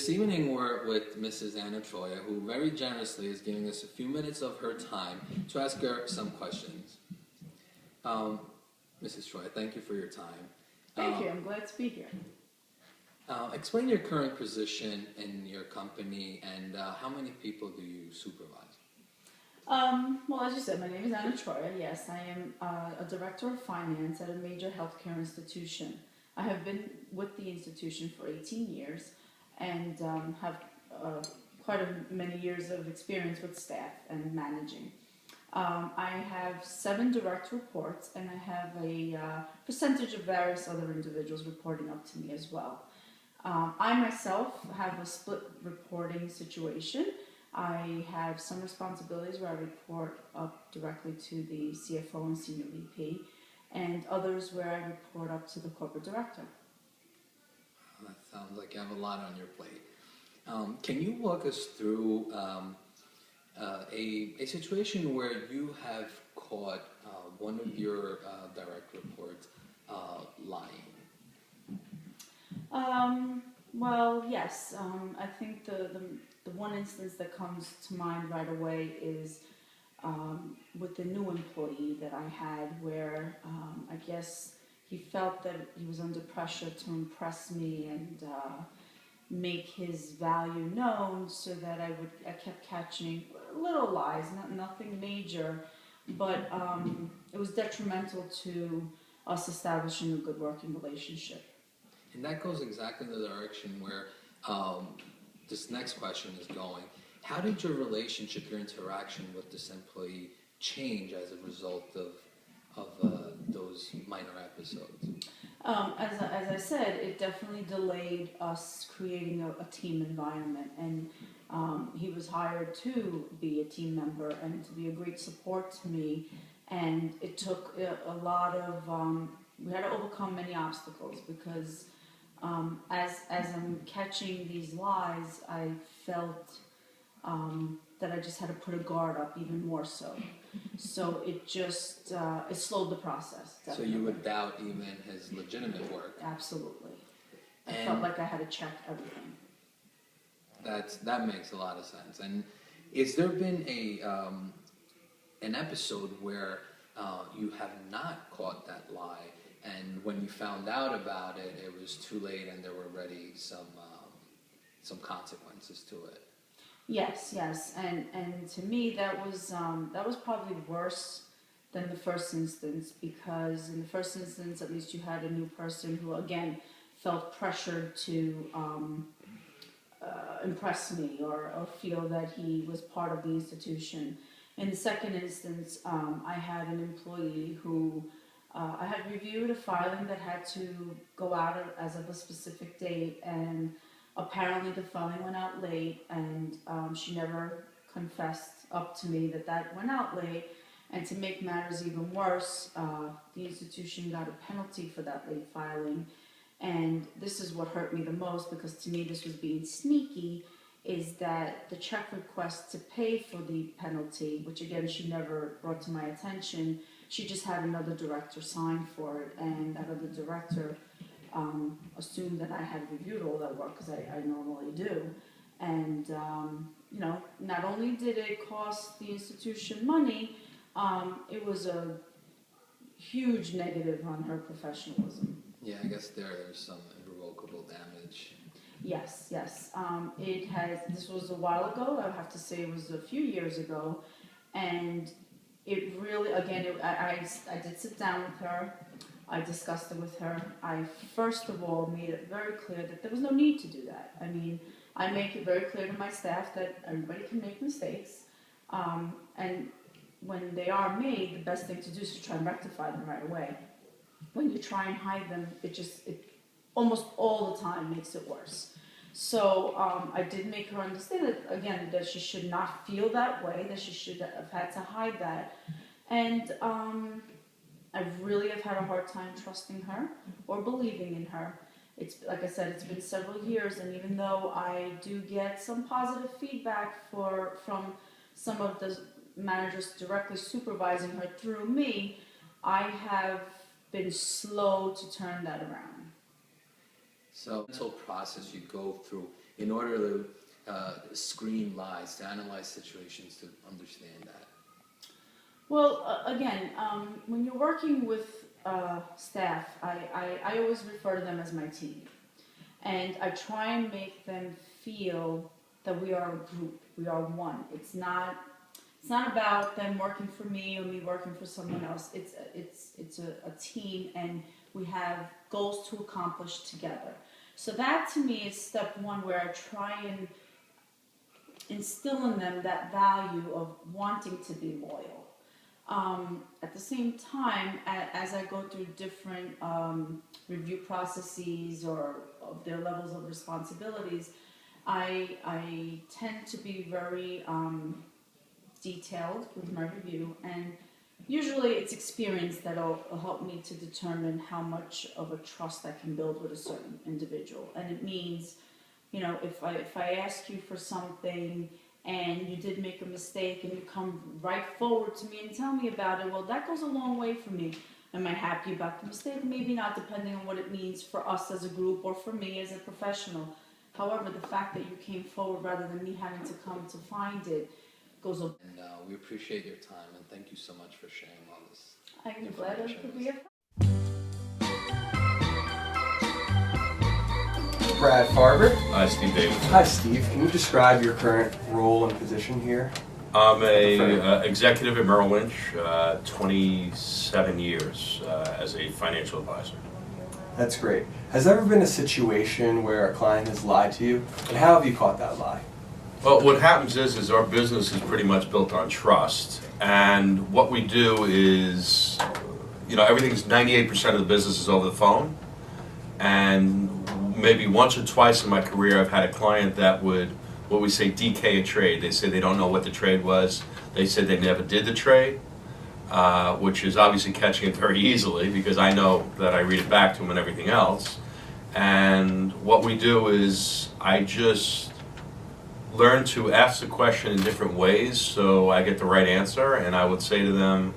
This evening we're with Mrs. Anna Troya, who very generously is giving us a few minutes of her time to ask her some questions. Mrs. Troya, thank you for your time. Thank you. I'm glad to be here. Explain your current position in your company and how many people do you supervise? Well, as you said, my name is Anna Troya. Yes, I am a director of finance at a major healthcare institution. I have been with the institution for 18 years and have many years of experience with staff and managing. I have 7 direct reports, and I have a percentage of various other individuals reporting up to me as well. I myself have a split reporting situation. I have some responsibilities where I report up directly to the CFO and Senior VP, and others where I report up to the corporate director. That sounds like you have a lot on your plate. Can you walk us through a situation where you have caught one of your direct reports lying? Well, yes. I think the one instance that comes to mind right away is with the new employee that I had, where I guess he felt that he was under pressure to impress me and make his value known, so that I kept catching little lies, nothing major, but it was detrimental to us establishing a good working relationship. And that goes exactly in the direction where this next question is going. How did your relationship, your interaction with this employee change as a result of those minor episodes? As I said, it definitely delayed us creating a team environment, and he was hired to be a team member and to be a great support to me, and it took a lot of, we had to overcome many obstacles, because as I'm catching these lies, I felt that I just had to put a guard up even more so. So it just, it slowed the process. Definitely. So you would doubt even his legitimate work? Absolutely. I And felt like I had to check everything. That makes a lot of sense. And has there been an episode where you have not caught that lie, and when you found out about it, it was too late and there were already some consequences to it? Yes, and to me that was probably worse than the first instance, because in the first instance, at least, you had a new person who again felt pressured to impress me or feel that he was part of the institution. In the second instance, I had an employee who I had reviewed a filing that had to go out as of a specific date, and apparently the filing went out late, and she never confessed up to me that went out late. And to make matters even worse, the institution got a penalty for that late filing. And this is what hurt me the most, because to me this was being sneaky, is that the check request to pay for the penalty, which again she never brought to my attention, she just had another director sign for it, and that other director assumed that I had reviewed all that work, because I normally do. And not only did it cost the institution money, it was a huge negative on her professionalism. Yeah, I guess there's some irrevocable damage. Yes. This was a while ago. I have to say it was a few years ago, and it really, again, I did sit down with her. I discussed it with her. I first of all made it very clear that there was no need to do that. I mean, I make it very clear to my staff that everybody can make mistakes, and when they are made, the best thing to do is to try and rectify them right away. When you try and hide them, it almost all the time makes it worse. So I did make her understand that, again, that she should not feel that way, that she should have had to hide that. And I really have had a hard time trusting her or believing in her. It's, like I said, it's been several years, and even though I do get some positive feedback from some of the managers directly supervising her through me, I have been slow to turn that around. So the mental process you go through in order to screen lies, to analyze situations, to understand that? Well, again, when you're working with staff, I always refer to them as my team. And I try and make them feel that we are a group, we are one. It's not about them working for me or me working for someone else. It's a team, and we have goals to accomplish together. So that to me is step one, where I try and instill in them that value of wanting to be loyal. At the same time, as I go through different review processes or of their levels of responsibilities, I tend to be very detailed with my review, and usually it's experience that'll help me to determine how much of a trust I can build with a certain individual. And it means, if I ask you for something and you did make a mistake and you come right forward to me and tell me about it, well, that goes a long way for me. Am I happy about the mistake? Maybe not, depending on what it means for us as a group or for me as a professional. However, the fact that you came forward rather than me having to come to find it goes a... And we appreciate your time, and thank you so much for sharing all this. I'm glad I could be here. Brad Farber. Hi, Steve Davis. Hi, Steve. Can you describe your current role and position here? I'm a executive at Merrill Lynch, 27 years as a financial advisor. That's great. Has there ever been a situation where a client has lied to you, and how have you caught that lie? Well, what happens is our business is pretty much built on trust, and what we do is, everything's 98% of the business is over the phone, and maybe once or twice in my career I've had a client that would, what we say, DK a trade. They say they don't know what the trade was. They said they never did the trade, which is obviously catching it very easily because I know that I read it back to them and everything else. And what we do is I just learn to ask the question in different ways so I get the right answer, and I would say to them,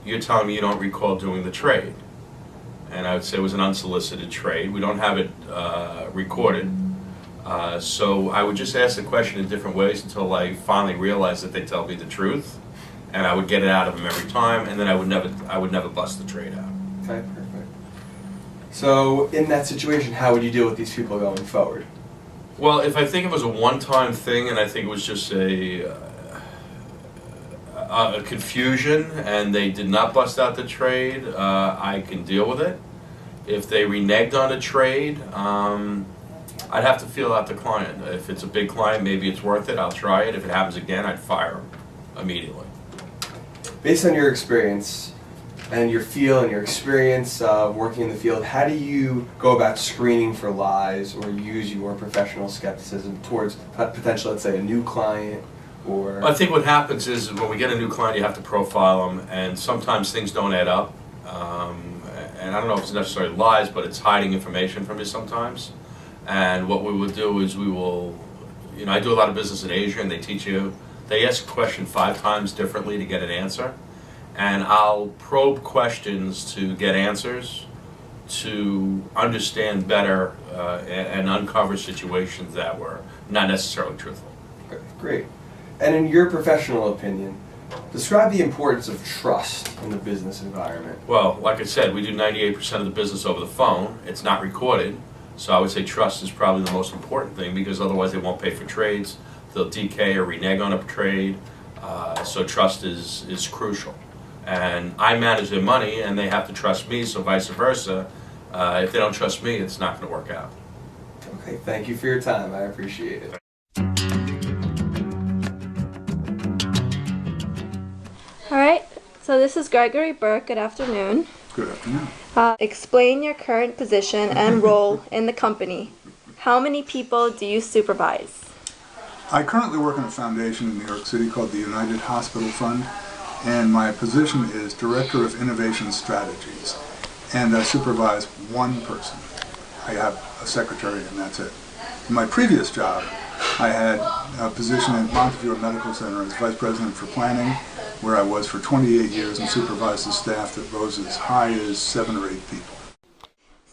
you're telling me you don't recall doing the trade. And I would say it was an unsolicited trade. We don't have it recorded. So I would just ask the question in different ways until I finally realized that they tell me the truth, and I would get it out of them every time, and then I would never bust the trade out. Okay, perfect. So in that situation, how would you deal with these people going forward? Well, if I think it was a one-time thing, and I think it was just a confusion, and they did not bust out the trade, I can deal with it. If they reneged on a trade, I'd have to feel out the client. If it's a big client, maybe it's worth it. I'll try it. If it happens again, I'd fire them immediately. Based on your experience and your feel and your experience working in the field, how do you go about screening for lies or use your professional skepticism towards potentially, let's say, a new client? Or I think what happens is when we get a new client, you have to profile them, and sometimes things don't add up. And I don't know if it's necessarily lies, but it's hiding information from you sometimes. And what we will do is we will, I do a lot of business in Asia, and they ask a question 5 times differently to get an answer. And I'll probe questions to get answers, to understand better and uncover situations that were not necessarily truthful. Great. And in your professional opinion, describe the importance of trust in the business environment. Well, like I said, we do 98% of the business over the phone. It's not recorded. So I would say trust is probably the most important thing, because otherwise they won't pay for trades. They'll DK or renege on a trade. So trust is crucial. And I manage their money, and they have to trust me, so vice versa. If they don't trust me, it's not going to work out. Okay, thank you for your time. I appreciate it. All right, so this is Gregory Burke. Good afternoon. Good afternoon. Explain your current position and role in the company. How many people do you supervise? I currently work in a foundation in New York City called the United Hospital Fund, and my position is Director of Innovation Strategies, and I supervise one person. I have a secretary, and that's it. In my previous job, I had a position at Montefiore Medical Center as Vice President for Planning, where I was for 28 years and supervised a staff that rose as high as 7 or 8 people.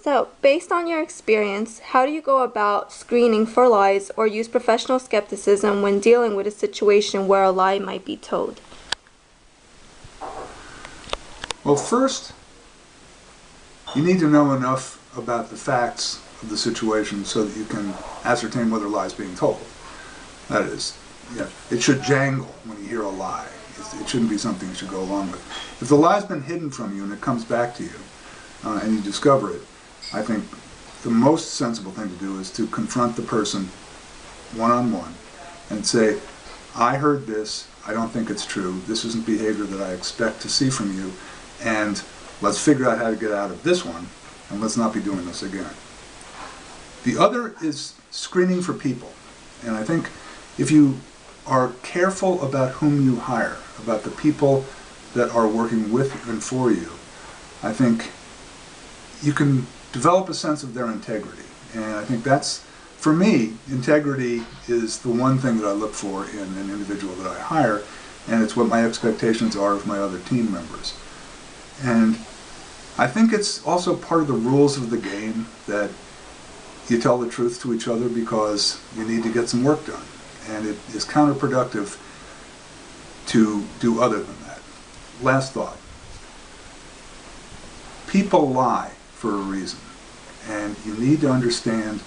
So, based on your experience, how do you go about screening for lies or use professional skepticism when dealing with a situation where a lie might be told? Well, first, you need to know enough about the facts of the situation so that you can ascertain whether a lie is being told. That is, it should jangle when you hear a lie. It shouldn't be something you should go along with. If the lie's been hidden from you and it comes back to you and you discover it, I think the most sensible thing to do is to confront the person one-on-one and say, I heard this, I don't think it's true, this isn't behavior that I expect to see from you, and let's figure out how to get out of this one, and let's not be doing this again. The other is screening for people, and I think if you are careful about whom you hire, about the people that are working with and for you, I think you can develop a sense of their integrity. And I think that's, for me, integrity is the one thing that I look for in an individual that I hire, and it's what my expectations are of my other team members. And I think it's also part of the rules of the game that you tell the truth to each other because you need to get some work done. And it is counterproductive to do other than that. Last thought. People lie for a reason, and you need to understand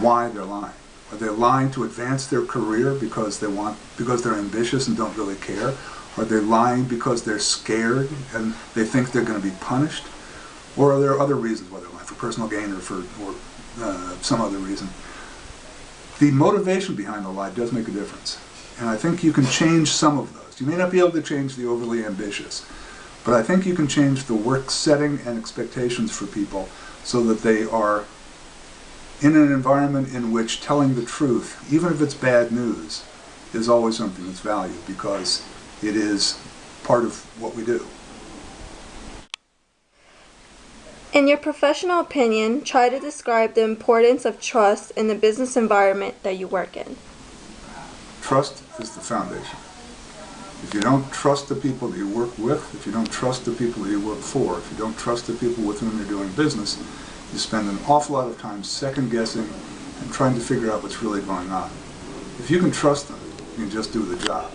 why they're lying. Are they lying to advance their career because they're ambitious and don't really care? Are they lying because they're scared and they think they're going to be punished? Or are there other reasons why they're lying, for personal gain or for some other reason? The motivation behind the lie does make a difference. And I think you can change some of those. You may not be able to change the overly ambitious, but I think you can change the work setting and expectations for people so that they are in an environment in which telling the truth, even if it's bad news, is always something that's valued because it is part of what we do. In your professional opinion, try to describe the importance of trust in the business environment that you work in. Trust is the foundation. If you don't trust the people that you work with, if you don't trust the people that you work for, if you don't trust the people with whom you're doing business, you spend an awful lot of time second guessing and trying to figure out what's really going on. If you can trust them, you can just do the job.